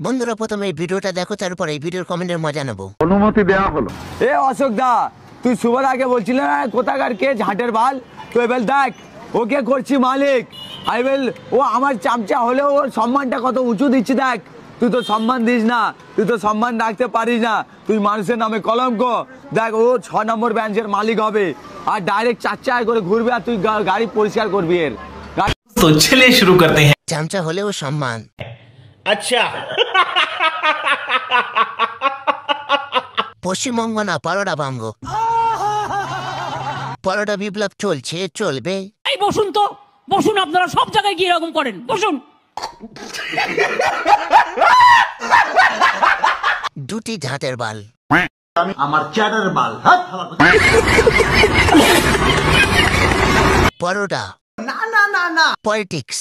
বন্ধুরা প্রথমে এই ভিডিওটা দেখো, তারপর এই ভিডিওর কমেন্টের মজা নেবো। অনুমতি দেওয়া হলো। এ অশোক দা, তুই সুবার আগে বলছিল না কোথাকার কে ঝাঁটের বাল, তো এবার দেখ ওকে করছি মালিক। আইবেল ও আমার চামচা হলেও ওর সম্মানটা কত উঁচু দিচ্ছি দেখ। তুই তো সম্মান দিস না, তুই তো সম্মান রাখতে পারিস না, তুই মানুষের নামে কলঙ্ক। দেখ ও 6 নম্বর ব্রাঞ্চের মালিক হবে আর ডাইরেক্ট 4 চাকায় করে ঘুরবে আর তুই গাড়ি পরিষ্কার করবি এর। तो चलिए शुरू करते हैं। চামচা হলেও সম্মান। अच्छा পশ্চিমবঙ্গ না পরোটা বঙ্গ। পরোটা বিপ্লব চলছে, চলবে। এই বসুন তো, বসুন, আপনারা সব জায়গায় গিয়ে এরকম করেন, বসুন। দুটি ঝাঁটের বাল। আমার চ্যাটার বাল। পরোটা না না না না পলিটিক্স।